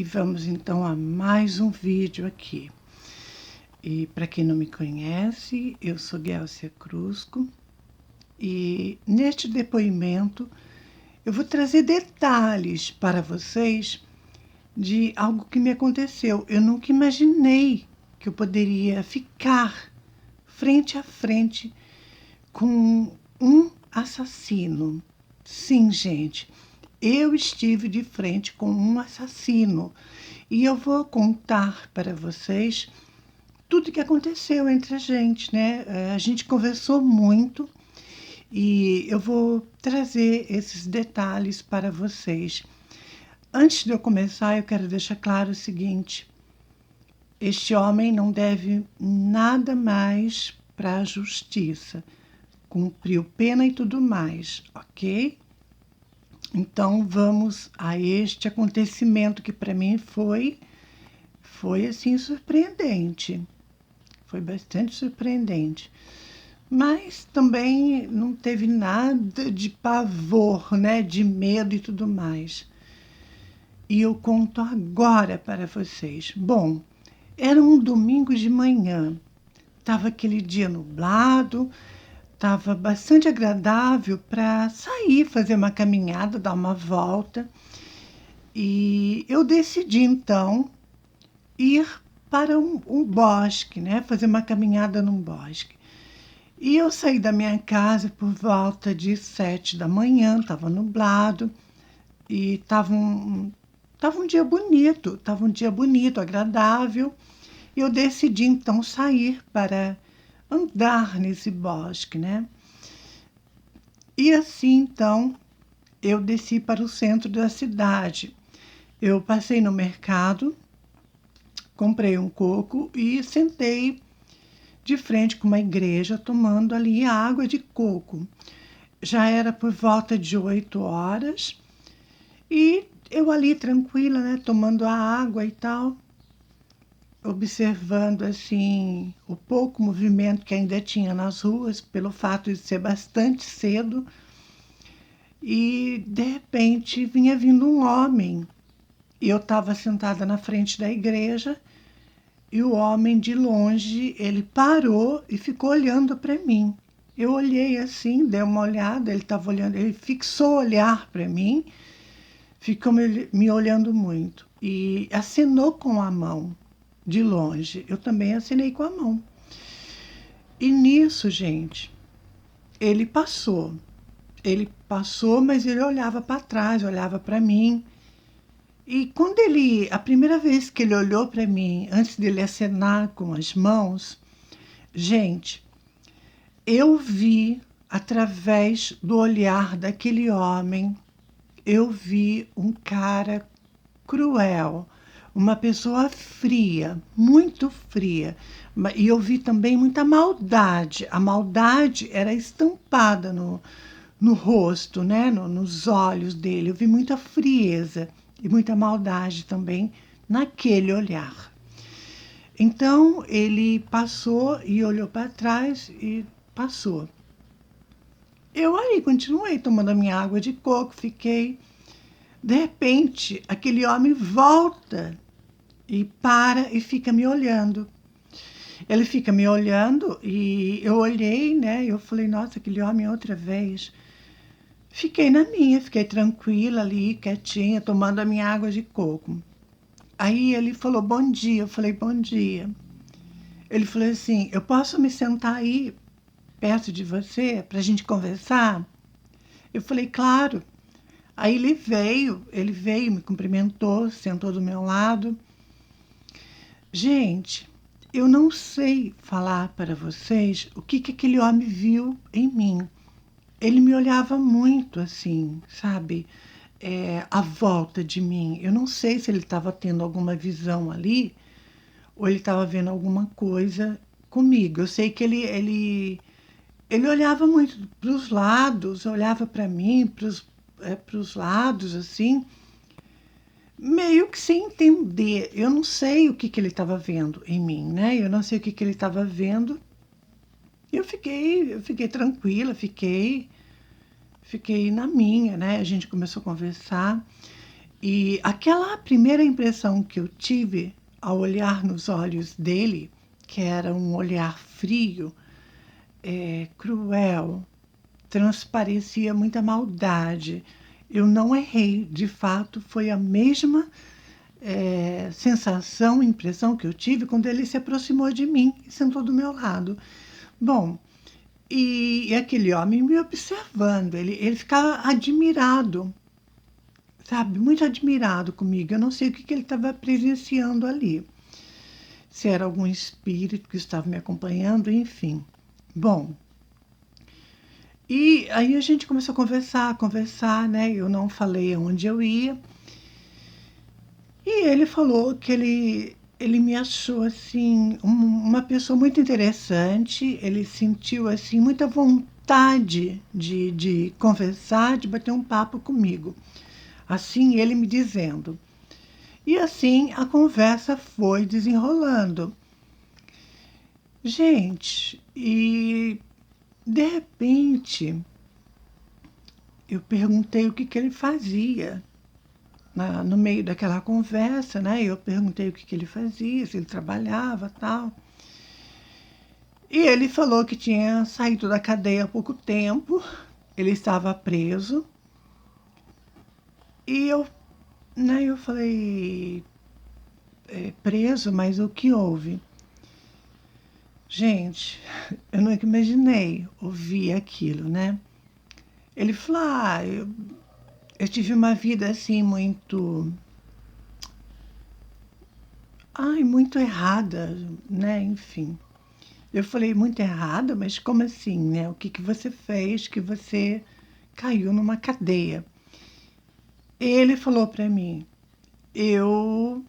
E vamos então a mais um vídeo aqui. E para quem não me conhece, eu sou Guelcia Crusco e neste depoimento eu vou trazer detalhes para vocês de algo que me aconteceu. Eu nunca imaginei que eu poderia ficar frente a frente com um assassino. Sim, gente, eu estive de frente com um assassino e eu vou contar para vocês tudo o que aconteceu entre a gente, né? A gente conversou muito e eu vou trazer esses detalhes para vocês. Antes de eu começar, eu quero deixar claro o seguinte: este homem não deve nada mais para a justiça. Cumpriu pena e tudo mais, ok? Então vamos a este acontecimento que para mim foi assim surpreendente. Foi bastante surpreendente. Mas também não teve nada de pavor, né, de medo e tudo mais. E eu conto agora para vocês. Bom, era um domingo de manhã. Estava aquele dia nublado, estava bastante agradável para sair, fazer uma caminhada, dar uma volta. E eu decidi então ir para um bosque, né? Fazer uma caminhada num bosque. E eu saí da minha casa por volta de 7 da manhã, estava nublado e estava um dia bonito, agradável. E eu decidi então sair para andar nesse bosque, né? E assim então eu desci para o centro da cidade. Eu passei no mercado, comprei um coco e sentei de frente com uma igreja, tomando ali água de coco. Já era por volta de 8 horas e eu ali tranquila, né, tomando a água e tal, observando assim o pouco movimento que ainda tinha nas ruas, pelo fato de ser bastante cedo. E de repente vinha vindo um homem. E eu estava sentada na frente da igreja. E o homem, de longe, ele parou e ficou olhando para mim. Eu olhei assim, dei uma olhada, ele estava olhando, ele fixou o olhar para mim, ficou me olhando muito e acenou com a mão, de longe. Eu também acenei com a mão. E nisso, gente, ele passou. Ele passou, mas ele olhava para trás, olhava para mim. E quando a primeira vez que ele olhou para mim, antes dele acenar com as mãos, gente, eu vi através do olhar daquele homem, eu vi um cara cruel, uma pessoa fria, muito fria. E eu vi também muita maldade. A maldade era estampada no rosto, né? Nos olhos dele. Eu vi muita frieza e muita maldade também naquele olhar. Então ele passou e olhou para trás e passou. Eu aí continuei tomando a minha água de coco, fiquei. De repente, aquele homem volta e para e fica me olhando. Ele fica me olhando e eu olhei, né? Eu falei, nossa, aquele homem outra vez. Fiquei na minha, fiquei tranquila ali, quietinha, tomando a minha água de coco. Aí ele falou, bom dia. Eu falei, bom dia. Ele falou assim, eu posso me sentar aí perto de você para a gente conversar? Eu falei, claro. Aí ele veio, me cumprimentou, sentou do meu lado. Gente, eu não sei falar para vocês o que aquele homem viu em mim. Ele me olhava muito assim, sabe? À volta de mim. Eu não sei se ele estava tendo alguma visão ali ou ele estava vendo alguma coisa comigo. Eu sei que ele olhava muito para os lados, olhava para mim, para os lados, assim, meio que sem entender. Eu não sei o que ele estava vendo em mim, né? Eu não sei o que ele estava vendo. Eu fiquei tranquila, fiquei na minha, né? A gente começou a conversar E aquela primeira impressão que eu tive ao olhar nos olhos dele, que era um olhar frio, cruel, transparecia muita maldade. Eu não errei, de fato, foi a mesma sensação, impressão que eu tive quando ele se aproximou de mim e sentou do meu lado. Bom, e aquele homem me observando, ele ficava admirado, sabe, muito admirado comigo. Eu não sei o que ele estava presenciando ali, se era algum espírito que estava me acompanhando, enfim. Bom, e aí a gente começou a conversar, né? Eu não falei aonde eu ia. E ele falou que ele me achou assim uma pessoa muito interessante. Ele sentiu assim muita vontade de conversar, de bater um papo comigo. Assim ele me dizendo. E assim a conversa foi desenrolando. Gente, e de repente eu perguntei o que ele fazia. No meio daquela conversa, né? Eu perguntei o que ele fazia, se ele trabalhava, tal. E ele falou que tinha saído da cadeia há pouco tempo, ele estava preso. E eu falei, preso, mas o que houve? Gente, eu nunca imaginei ouvir aquilo, né? Ele falou, eu tive uma vida assim muito errada, né? Enfim. Eu falei, muito errada, mas como assim, né? O que você fez que você caiu numa cadeia? Ele falou para mim, eu,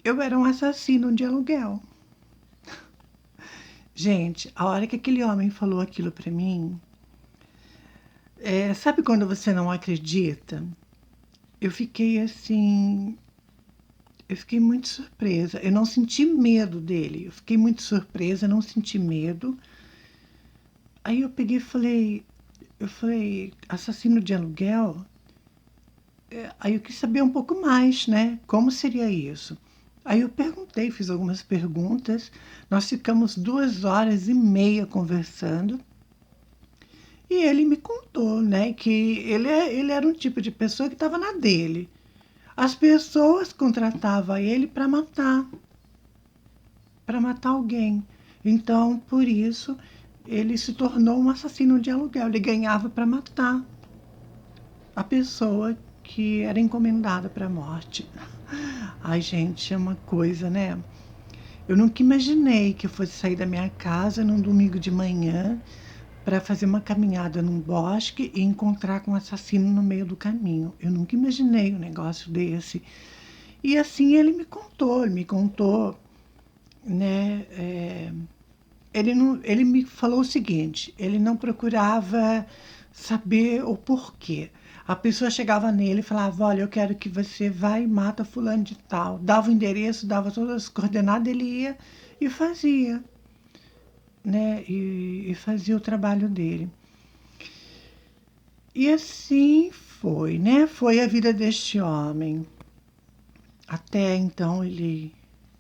eu era um assassino de aluguel. Gente, a hora que aquele homem falou aquilo para mim, sabe quando você não acredita? Eu fiquei assim, eu fiquei muito surpresa. Eu não senti medo dele. Eu fiquei muito surpresa, não senti medo. Aí eu peguei e falei, assassino de aluguel? Aí eu quis saber um pouco mais, né? Como seria isso? Aí eu perguntei, fiz algumas perguntas. Nós ficamos 2 horas e meia conversando. E ele me contou, né, que ele era um tipo de pessoa que estava na dele. As pessoas contratavam ele para matar alguém. Então, por isso, ele se tornou um assassino de aluguel. Ele ganhava para matar a pessoa que era encomendada para a morte. Ai, gente, é uma coisa, né? Eu nunca imaginei que eu fosse sair da minha casa num domingo de manhã para fazer uma caminhada num bosque e encontrar com um assassino no meio do caminho. Eu nunca imaginei um negócio desse. E assim ele me contou, né? Ele me falou o seguinte: ele não procurava saber o porquê. A pessoa chegava nele e falava, olha, eu quero que você vá e mata fulano de tal. Dava o endereço, dava todas as coordenadas, ele ia e fazia, né? E fazia o trabalho dele. E assim foi, né? Foi a vida deste homem. Até então ele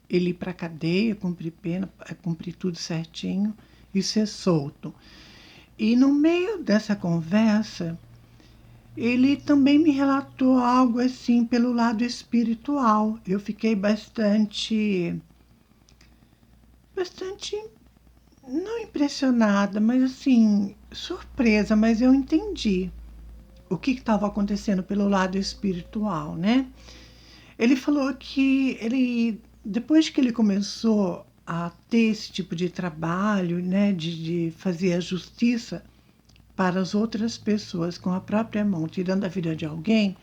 ir para a cadeia, cumprir pena, cumprir tudo certinho e ser solto. E no meio dessa conversa, ele também me relatou algo assim pelo lado espiritual. Eu fiquei bastante, não impressionada, mas assim, surpresa, mas eu entendi o que estava acontecendo pelo lado espiritual, né? Ele falou que depois que ele começou a ter esse tipo de trabalho, né, de fazer a justiça para as outras pessoas com a própria mão, tirando a vida de alguém,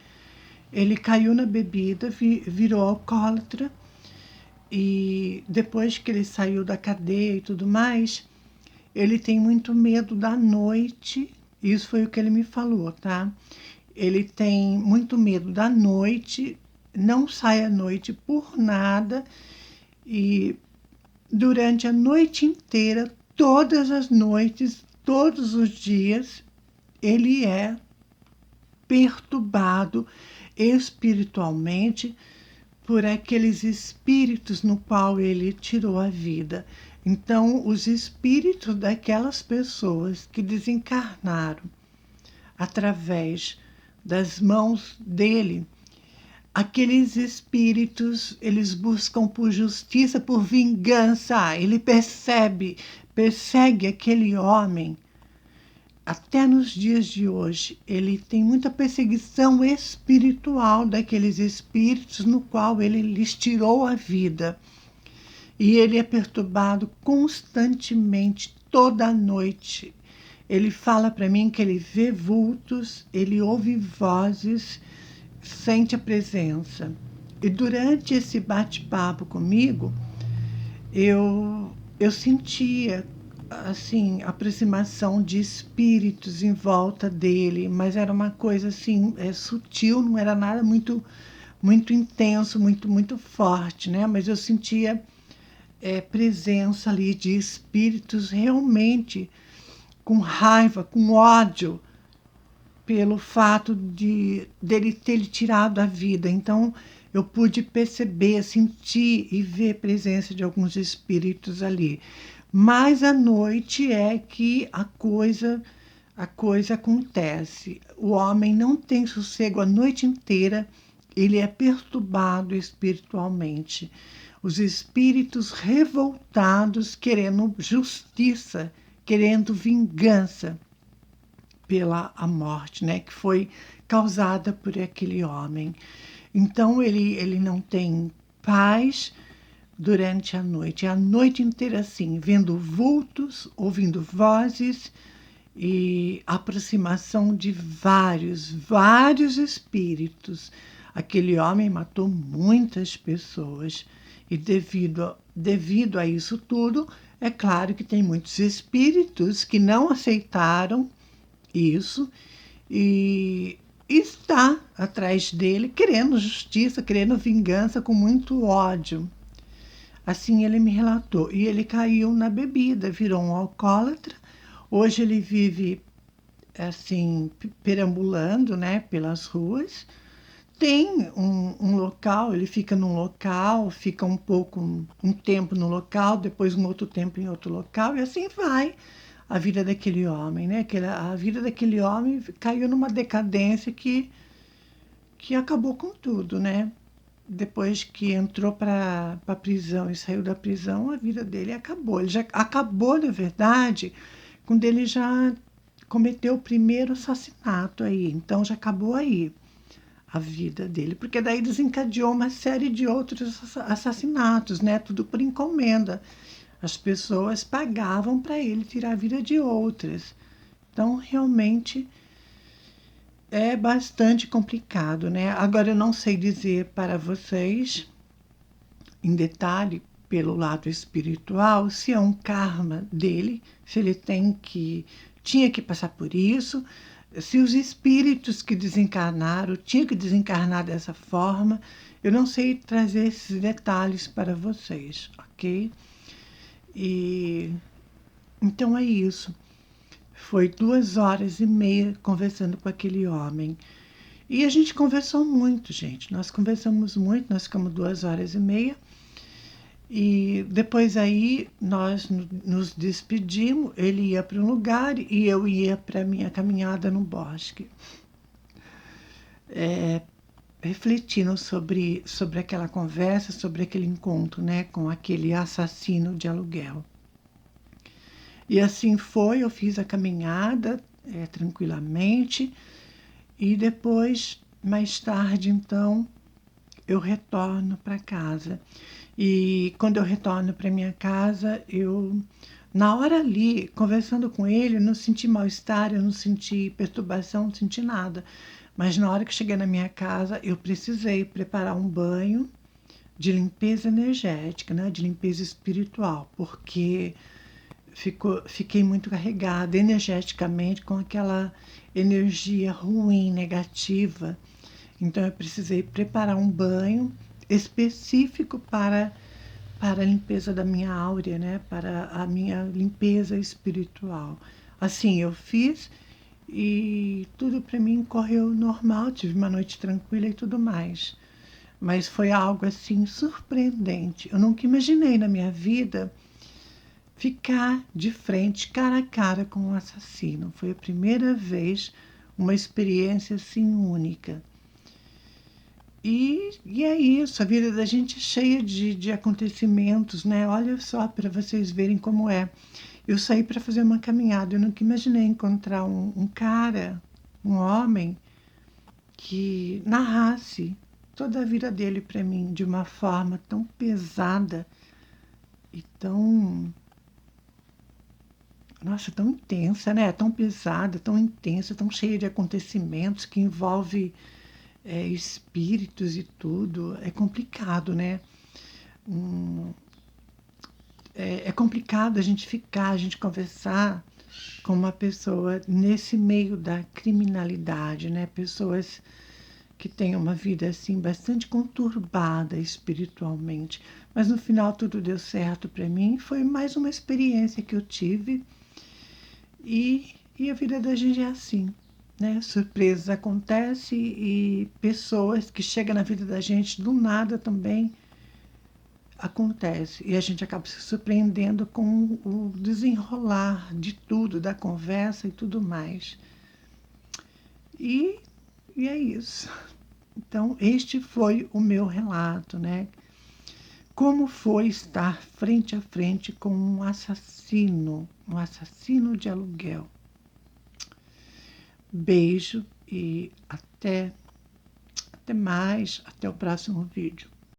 ele caiu na bebida, virou alcoólatra e depois que ele saiu da cadeia e tudo mais, ele tem muito medo da noite. Isso foi o que ele me falou, tá? Ele tem muito medo da noite, não sai à noite por nada e durante a noite inteira, todas as noites, todos os dias, ele é perturbado, espiritualmente por aqueles espíritos no qual ele tirou a vida. Então, os espíritos daquelas pessoas que desencarnaram através das mãos dele, aqueles espíritos, eles buscam por justiça, por vingança. Ele persegue aquele homem. Até nos dias de hoje, ele tem muita perseguição espiritual daqueles espíritos no qual ele lhes tirou a vida. E ele é perturbado constantemente, toda noite. Ele fala para mim que ele vê vultos, ele ouve vozes, sente a presença. E durante esse bate-papo comigo, eu sentia assim, aproximação de espíritos em volta dele, mas era uma coisa assim, sutil, não era nada muito intenso, muito forte, né? Mas eu sentia presença ali de espíritos realmente com raiva, com ódio pelo fato dele ter tirado a vida. Então eu pude perceber, sentir e ver a presença de alguns espíritos ali. Mas à noite é que a coisa acontece. O homem não tem sossego a noite inteira, ele é perturbado espiritualmente. Os espíritos revoltados, querendo justiça, querendo vingança pela a morte, né, que foi causada por aquele homem. Então ele não tem paz durante a noite inteira assim, vendo vultos, ouvindo vozes e aproximação de vários espíritos. Aquele homem matou muitas pessoas e devido a isso tudo, é claro que tem muitos espíritos que não aceitaram isso e está atrás dele querendo justiça, querendo vingança com muito ódio. Assim ele me relatou. E ele caiu na bebida, virou um alcoólatra. Hoje ele vive assim, perambulando, né, pelas ruas. Tem um local, ele fica num local, fica um tempo no local, depois um outro tempo em outro local, e assim vai a vida daquele homem, né? A vida daquele homem caiu numa decadência que acabou com tudo, né? Depois que entrou para a prisão e saiu da prisão, a vida dele acabou. Ele já acabou, na verdade, quando ele já cometeu o primeiro assassinato aí. Então já acabou aí a vida dele, porque daí desencadeou uma série de outros assassinatos, né? Tudo por encomenda. As pessoas pagavam para ele tirar a vida de outras. Então, realmente é bastante complicado, né? Agora, eu não sei dizer para vocês, em detalhe, pelo lado espiritual, se é um karma dele, se ele tinha que passar por isso, se os espíritos que desencarnaram tinham que desencarnar dessa forma. Eu não sei trazer esses detalhes para vocês, ok? E então é isso. Foi 2 horas e meia conversando com aquele homem. E a gente conversou muito, gente. Nós conversamos muito, nós ficamos 2 horas e meia. E depois aí nós nos despedimos. Ele ia para um lugar e eu ia para a minha caminhada no bosque. Refletindo sobre aquela conversa, sobre aquele encontro, né, com aquele assassino de aluguel. E assim foi, eu fiz a caminhada tranquilamente e depois, mais tarde, então, eu retorno para casa. E quando eu retorno para minha casa, na hora ali, conversando com ele, eu não senti mal-estar, eu não senti perturbação, não senti nada. Mas na hora que cheguei na minha casa, eu precisei preparar um banho de limpeza energética, né, de limpeza espiritual, porque fiquei muito carregada energeticamente com aquela energia ruim, negativa. Então eu precisei preparar um banho específico para a limpeza da minha áurea, né? Para a minha limpeza espiritual. Assim eu fiz e tudo para mim correu normal, tive uma noite tranquila e tudo mais. Mas foi algo assim surpreendente. Eu nunca imaginei na minha vida ficar de frente, cara a cara com um assassino. Foi a primeira vez, uma experiência assim única. E é isso, a vida da gente é cheia de acontecimentos, né? Olha só para vocês verem como é. Eu saí para fazer uma caminhada, eu nunca imaginei encontrar um cara, um homem, que narrasse toda a vida dele para mim de uma forma tão pesada e tão, nossa, tão intensa, né? Tão pesada, tão intensa, tão cheia de acontecimentos que envolve espíritos e tudo. É complicado, né? Hum, é complicado a gente ficar, a gente conversar com uma pessoa nesse meio da criminalidade, né? Pessoas que têm uma vida assim bastante conturbada espiritualmente, mas no final tudo deu certo para mim. Foi mais uma experiência que eu tive e a vida da gente é assim, né? Surpresas acontecem e pessoas que chegam na vida da gente do nada também acontece e a gente acaba se surpreendendo com o desenrolar de tudo, da conversa e tudo mais. E, e é isso. Então, este foi o meu relato, né? Como foi estar frente a frente com um assassino de aluguel. Beijo e até mais, até o próximo vídeo.